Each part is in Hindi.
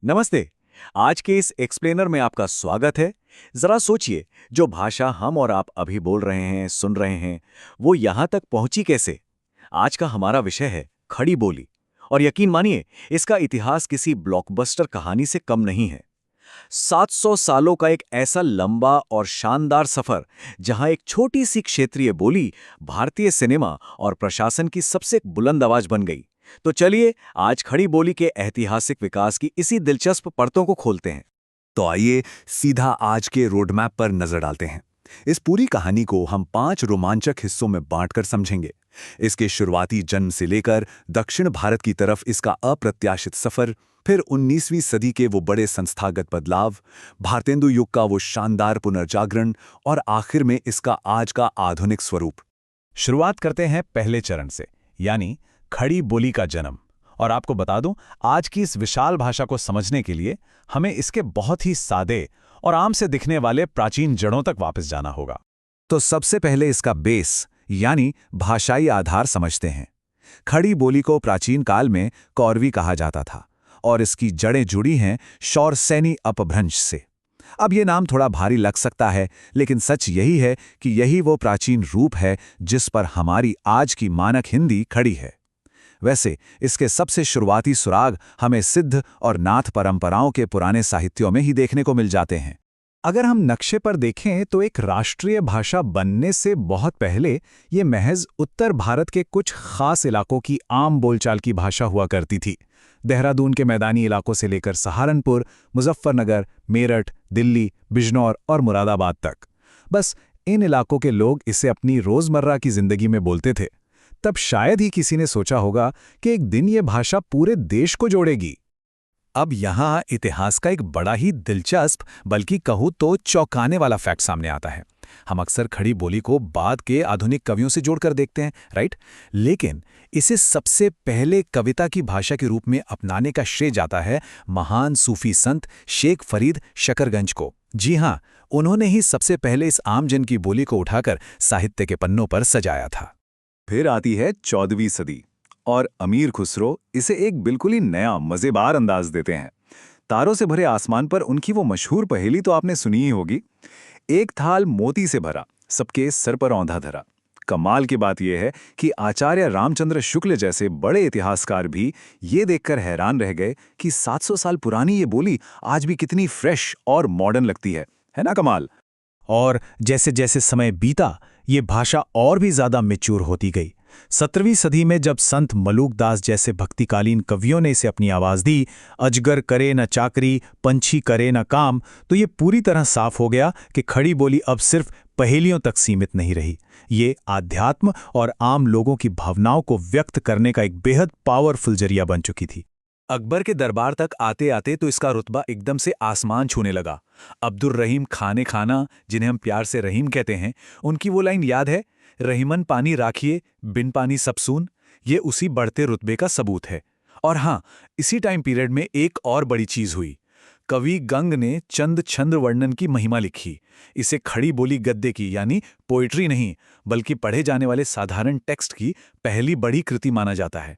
नमस्ते। आज के इस एक्सप्लेनर में आपका स्वागत है। जरा सोचिए, जो भाषा हम और आप अभी बोल रहे हैं, सुन रहे हैं, वो यहाँ तक पहुंची कैसे? आज का हमारा विषय है खड़ी बोली। और यकीन मानिए, इसका इतिहास किसी ब्लॉकबस्टर कहानी से कम नहीं है। 700 सालों का एक ऐसा लंबा और शानदार सफर, जहां एक छोटी सी क्षेत्रीय बोली भारतीय सिनेमा और प्रशासन की सबसे बुलंद आवाज बन गई। तो चलिए, आज खड़ी बोली के ऐतिहासिक विकास की इसी दिलचस्प परतों को खोलते हैं। तो आइए सीधा आज के रोडमैप पर नजर डालते हैं। इस पूरी कहानी को हम 5 रोमांचक हिस्सों में बांटकर समझेंगे। इसके शुरुआती जन्म से लेकर दक्षिण भारत की तरफ इसका अप्रत्याशित सफर, फिर 19वीं सदी के वो बड़े संस्थागत बदलाव, भारतेंदु युग का वो शानदार पुनर्जागरण और आखिर में इसका आज का आधुनिक स्वरूप। शुरुआत करते हैं पहले चरण से, यानी खड़ी बोली का जन्म। और आपको बता दूं, आज की इस विशाल भाषा को समझने के लिए हमें इसके बहुत ही सादे और आम से दिखने वाले प्राचीन जड़ों तक वापस जाना होगा। तो सबसे पहले इसका बेस यानी भाषाई आधार समझते हैं। खड़ी बोली को प्राचीन काल में कौरवी कहा जाता था और इसकी जड़ें जुड़ी हैं शौरसेनी अपभ्रंश से। अब ये नाम थोड़ा भारी लग सकता है, लेकिन सच यही है कि यही वो प्राचीन रूप है जिस पर हमारी आज की मानक हिंदी खड़ी है। वैसे इसके सबसे शुरुआती सुराग हमें सिद्ध और नाथ परंपराओं के पुराने साहित्यों में ही देखने को मिल जाते हैं। अगर हम नक्शे पर देखें तो एक राष्ट्रीय भाषा बनने से बहुत पहले ये महज उत्तर भारत के कुछ खास इलाकों की आम बोलचाल की भाषा हुआ करती थी। देहरादून के मैदानी इलाकों से लेकर सहारनपुर, मुजफ्फरनगर, मेरठ, दिल्ली, बिजनौर और मुरादाबाद तक। बस इन इलाकों के लोग इसे अपनी रोजमर्रा की जिंदगी में बोलते थे। तब शायद ही किसी ने सोचा होगा कि एक दिन ये भाषा पूरे देश को जोड़ेगी। अब यहाँ इतिहास का एक बड़ा ही दिलचस्प, बल्कि कहूँ तो चौंकाने वाला फैक्ट सामने आता है। हम अक्सर खड़ी बोली को बाद के आधुनिक कवियों से जोड़कर देखते हैं, राइट? लेकिन इसे सबसे पहले कविता की भाषा के रूप में अपनाने का श्रेय जाता है महान सूफी संत शेख फरीद शकरगंज को। जी हाँ, उन्होंने ही सबसे पहले इस आमजन की बोली को उठाकर साहित्य के पन्नों पर सजाया था। फिर आती है 14वीं सदी और अमीर खुसरो इसे एक बिल्कुल ही नया मजेदार अंदाज देते हैं। तारों से भरे आसमान पर उनकी वो मशहूर पहेली तो आपने सुनी ही होगी, एक थाल मोती से भरा, सबके सर पर औंधा धरा। कमाल की बात यह है कि आचार्य रामचंद्र शुक्ल जैसे बड़े इतिहासकार भी ये देखकर हैरान रह गए कि 700 साल पुरानी ये बोली आज भी कितनी फ्रेश और मॉडर्न लगती है ना कमाल? और जैसे जैसे समय बीता, ये भाषा और भी ज्यादा मैच्योर होती गई। 17वीं सदी में जब संत मलूकदास जैसे भक्तिकालीन कवियों ने इसे अपनी आवाज दी, अजगर करे न चाकरी, पंछी करे न काम, तो ये पूरी तरह साफ हो गया कि खड़ी बोली अब सिर्फ पहेलियों तक सीमित नहीं रही। ये आध्यात्म और आम लोगों की भावनाओं को व्यक्त करने का एक बेहद पावरफुल जरिया बन चुकी थी। अकबर के दरबार तक आते आते तो इसका रुतबा एकदम से आसमान छूने लगा। अब्दुल रहीम खाने खाना, जिन्हें हम प्यार से रहीम कहते हैं, उनकी वो लाइन याद है, रहीमन पानी राखिए बिन पानी सब सून। ये उसी बढ़ते रुतबे का सबूत है। और हाँ, इसी टाइम पीरियड में एक और बड़ी चीज हुई। कवि गंग ने चंद छंद वर्णन की महिमा लिखी। इसे खड़ी बोली गद्य की, यानी पोइट्री नहीं, बल्कि पढ़े जाने वाले साधारण टेक्स्ट की पहली बड़ी कृति माना जाता है।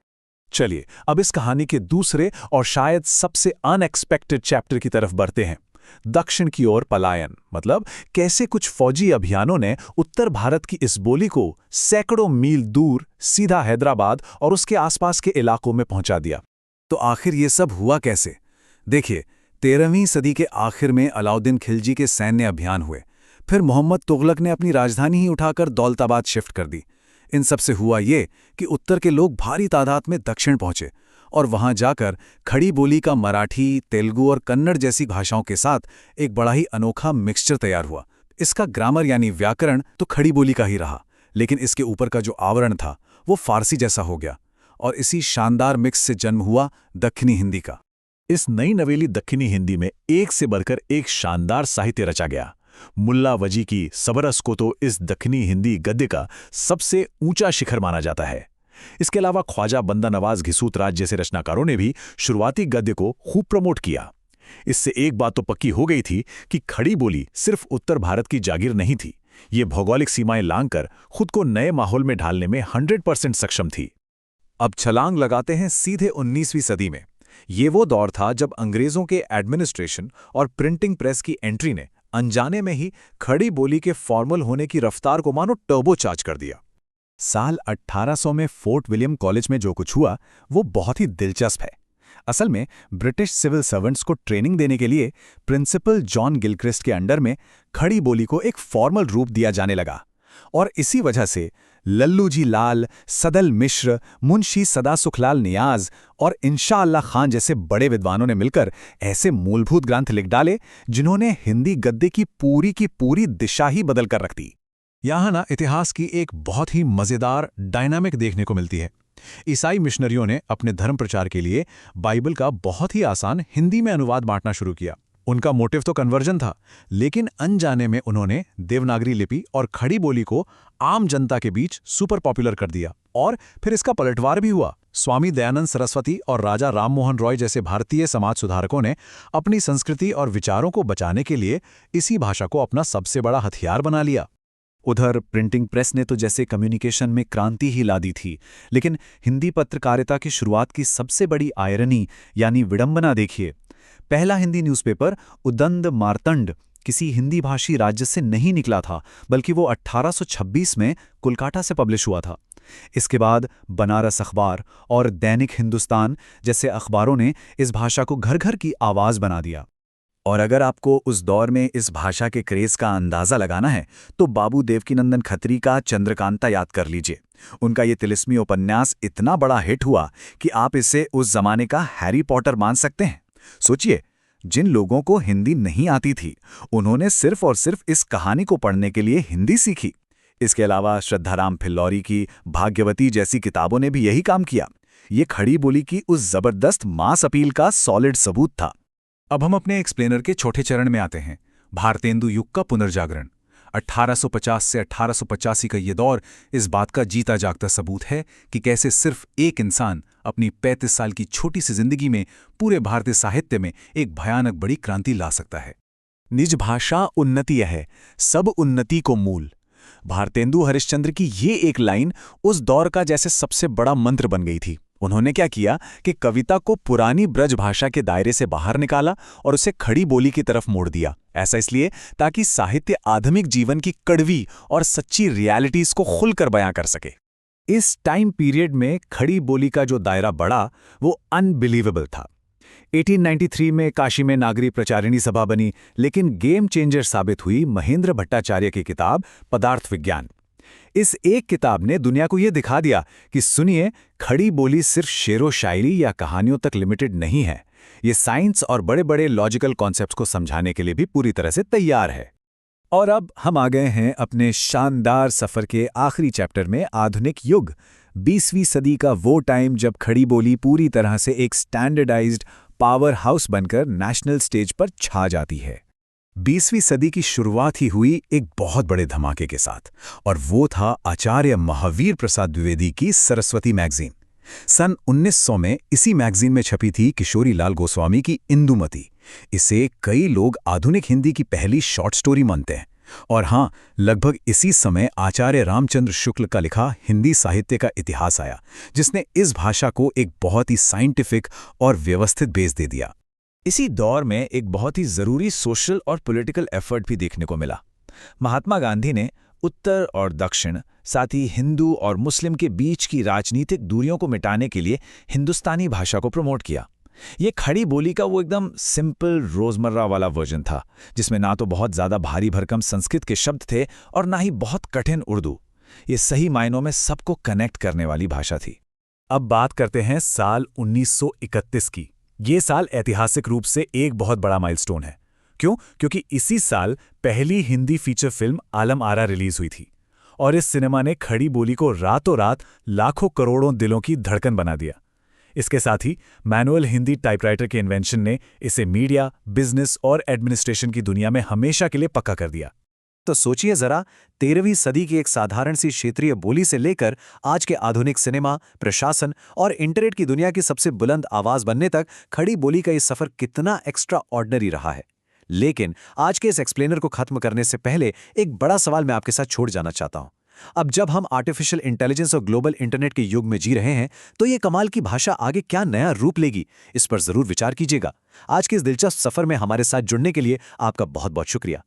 चलिए अब इस कहानी के दूसरे और शायद सबसे अनएक्सपेक्टेड चैप्टर की तरफ बढ़ते हैं। दक्षिण की ओर पलायन, मतलब कैसे कुछ फौजी अभियानों ने उत्तर भारत की इस बोली को सैकड़ों मील दूर सीधा हैदराबाद और उसके आसपास के इलाकों में पहुंचा दिया। तो आखिर ये सब हुआ कैसे? देखिए, 13वीं सदी के आखिर में अलाउद्दीन खिलजी के सैन्य अभियान हुए। फिर मोहम्मद तुगलक ने अपनी राजधानी ही उठाकर दौलताबाद शिफ्ट कर दी। इन सब से हुआ ये कि उत्तर के लोग भारी तादाद में दक्षिण पहुंचे और वहां जाकर खड़ी बोली का मराठी, तेलुगु और कन्नड़ जैसी भाषाओं के साथ एक बड़ा ही अनोखा मिक्सचर तैयार हुआ। इसका ग्रामर यानी व्याकरण तो खड़ी बोली का ही रहा, लेकिन इसके ऊपर का जो आवरण था वो फारसी जैसा हो गया और इसी शानदार मिक्स से जन्म हुआ दक्षिणी हिंदी का। इस नई नवेली दक्षिणी हिंदी में एक से बढ़कर एक शानदार साहित्य रचा गया। मुल्ला वजी की सबरस को तो इस दक्षिणी हिंदी गद्य का सबसे ऊंचा शिखर माना जाता है। इसके अलावा ख्वाजा बंदा नवाज घिसूतराज जैसे रचनाकारों ने भी शुरुआती गद्य को खूब प्रमोट किया। इससे एक बात तो पक्की हो गई थी कि खड़ी बोली सिर्फ उत्तर भारत की जागीर नहीं थी, ये भौगोलिक सीमाएं लांघकर खुद को नए माहौल में ढालने में 100% सक्षम थी। अब छलांग लगाते हैं सीधे 19वीं सदी में। ये वो दौर था जब अंग्रेजों के एडमिनिस्ट्रेशन और प्रिंटिंग प्रेस की एंट्री ने अनजाने में ही खड़ी बोली के फॉर्मल होने की रफ्तार को मानो टर्बो चार्ज कर दिया। साल 1800 में फोर्ट विलियम कॉलेज में जो कुछ हुआ वो बहुत ही दिलचस्प है। असल में ब्रिटिश सिविल सर्वेंट्स को ट्रेनिंग देने के लिए प्रिंसिपल जॉन गिलक्रिस्ट के अंडर में खड़ी बोली को एक फॉर्मल रूप दिया जाने लगा, और इसी वजह से लल्लू जी लाल, सदल मिश्र, मुंशी सदा सुखलाल नियाज और इंशा अल्लाह खान जैसे बड़े विद्वानों ने मिलकर ऐसे मूलभूत ग्रंथ लिख डाले जिन्होंने हिंदी गद्य की पूरी दिशा ही बदल कर रख दी। यहाँ ना इतिहास की एक बहुत ही मज़ेदार डायनामिक देखने को मिलती है। ईसाई मिशनरियों ने अपने धर्म प्रचार के लिए बाइबल का बहुत ही आसान हिंदी में अनुवाद बांटना शुरू किया। उनका मोटिव तो कन्वर्जन था, लेकिन अनजाने में उन्होंने देवनागरी लिपि और खड़ी बोली को आम जनता के बीच सुपर पॉपुलर कर दिया, और फिर इसका पलटवार भी हुआ। स्वामी दयानंद सरस्वती और राजा राम मोहन रॉय जैसे भारतीय समाज सुधारकों ने अपनी संस्कृति और विचारों को बचाने के लिए इसी भाषा को अपना सबसे बड़ा हथियार बना लिया। उधर प्रिंटिंग प्रेस ने तो जैसे कम्युनिकेशन में क्रांति ही ला दी थी, लेकिन हिंदी पत्रकारिता की शुरुआत की सबसे बड़ी आयरनी यानी विडंबना देखिए। पहला हिंदी न्यूज़पेपर उदंड मार्तंड किसी हिंदी भाषी राज्य से नहीं निकला था, बल्कि वो 1826 में कोलकाता से पब्लिश हुआ था। इसके बाद बनारस अखबार और दैनिक हिंदुस्तान जैसे अखबारों ने इस भाषा को घर घर की आवाज़ बना दिया। और अगर आपको उस दौर में इस भाषा के क्रेज़ का अंदाज़ा लगाना है तो बाबू देवकीनंदन खत्री का चंद्रकांता याद कर लीजिए। उनका ये तिलिस्मी उपन्यास इतना बड़ा हिट हुआ कि आप इसे उस जमाने का हैरी पॉटर मान सकते हैं। सोचिए, जिन लोगों को हिंदी नहीं आती थी उन्होंने सिर्फ और सिर्फ इस कहानी को पढ़ने के लिए हिंदी सीखी। इसके अलावा श्रद्धाराम फिल्लौरी की भाग्यवती जैसी किताबों ने भी यही काम किया। ये खड़ी बोली की उस जबरदस्त मास अपील का सॉलिड सबूत था। अब हम अपने एक्सप्लेनर के छोटे चरण में आते हैं, भारतेंदु युग का पुनर्जागरण। 1850 से 1885 का ये दौर इस बात का जीता जागता सबूत है कि कैसे सिर्फ एक इंसान अपनी 35 साल की छोटी सी जिंदगी में पूरे भारतीय साहित्य में एक भयानक बड़ी क्रांति ला सकता है। निज भाषा उन्नति है, सब उन्नति को मूल। भारतेंदु हरिश्चंद्र की ये एक लाइन उस दौर का जैसे सबसे बड़ा मंत्र बन गई थी। उन्होंने क्या किया कि कविता को पुरानी ब्रज भाषा के दायरे से बाहर निकाला और उसे खड़ी बोली की तरफ मोड़ दिया। ऐसा इसलिए ताकि साहित्य आधुनिक जीवन की कड़वी और सच्ची रियलिटीज को खुलकर बयां कर सके। इस टाइम पीरियड में खड़ी बोली का जो दायरा बढ़ा वो अनबिलीवेबल था। 1893 में काशी में नागरी प्रचारिणी सभा बनी, लेकिन गेम चेंजर साबित हुई महेंद्र भट्टाचार्य की किताब पदार्थ विज्ञान। इस एक किताब ने दुनिया को यह दिखा दिया कि सुनिए, खड़ी बोली सिर्फ शेरो शायरी या कहानियों तक लिमिटेड नहीं है, ये साइंस और बड़े बड़े लॉजिकल कॉन्सेप्ट्स को समझाने के लिए भी पूरी तरह से तैयार है। और अब हम आ गए हैं अपने शानदार सफर के आखिरी चैप्टर में, आधुनिक युग। 20वीं सदी का वो टाइम जब खड़ी बोली पूरी तरह से एक स्टैंडर्डाइज्ड पावर हाउस बनकर नेशनल स्टेज पर छा जाती है। 20वीं सदी की शुरुआत ही हुई एक बहुत बड़े धमाके के साथ, और वो था आचार्य महावीर प्रसाद द्विवेदी की सरस्वती मैगजीन। सन 1900 में इसी मैगजीन में छपी थी किशोरी लाल गोस्वामी की इंदुमती। इसे कई लोग आधुनिक हिंदी की पहली शॉर्ट स्टोरी मानते हैं। और हाँ, लगभग इसी समय आचार्य रामचंद्र शुक्ल का लिखा हिंदी साहित्य का इतिहास आया, जिसने इस भाषा को एक बहुत ही साइंटिफिक और व्यवस्थित बेस दे दिया। इसी दौर में एक बहुत ही जरूरी सोशल और पॉलिटिकल एफर्ट भी देखने को मिला। महात्मा गांधी ने उत्तर और दक्षिण, साथ ही हिंदू और मुस्लिम के बीच की राजनीतिक दूरियों को मिटाने के लिए हिंदुस्तानी भाषा को प्रमोट किया। ये खड़ी बोली का वो एकदम सिंपल रोजमर्रा वाला वर्जन था, जिसमें ना तो बहुत ज्यादा भारी भरकम संस्कृत के शब्द थे और ना ही बहुत कठिन उर्दू। ये सही मायनों में सबको कनेक्ट करने वाली भाषा थी। अब बात करते हैं साल 1931 की। ये साल ऐतिहासिक रूप से एक बहुत बड़ा माइलस्टोन है। क्यों? क्योंकि इसी साल पहली Hindi feature film Alam Ara release हुई थी, और इस सिनेमा ने खड़ी बोली को रातों रात लाखों करोड़ों दिलों की धड़कन बना दिया। इसके साथ ही मैनुअल हिंदी टाइपराइटर के इन्वेंशन ने इसे मीडिया, बिजनेस और एडमिनिस्ट्रेशन की दुनिया में हमेशा के लिए पक्का कर दिया। तो सोचिए जरा, 13वीं सदी की एक साधारण सी क्षेत्रीय बोली से लेकर आज के आधुनिक सिनेमा, प्रशासन और इंटरनेट की दुनिया की सबसे बुलंद आवाज बनने तक खड़ी बोली का ये सफर कितना एक्स्ट्रा ऑर्डिनरी रहा है। लेकिन आज के इस एक्सप्लेनर को खत्म करने से पहले एक बड़ा सवाल मैं आपके साथ छोड़ जाना चाहता हूं। अब जब हम आर्टिफिशियल इंटेलिजेंस और ग्लोबल इंटरनेट के युग में जी रहे हैं, तो ये कमाल की भाषा आगे क्या नया रूप लेगी, इस पर जरूर विचार कीजिएगा। आज के इस दिलचस्प सफर में हमारे साथ जुड़ने के लिए आपका बहुत बहुत शुक्रिया।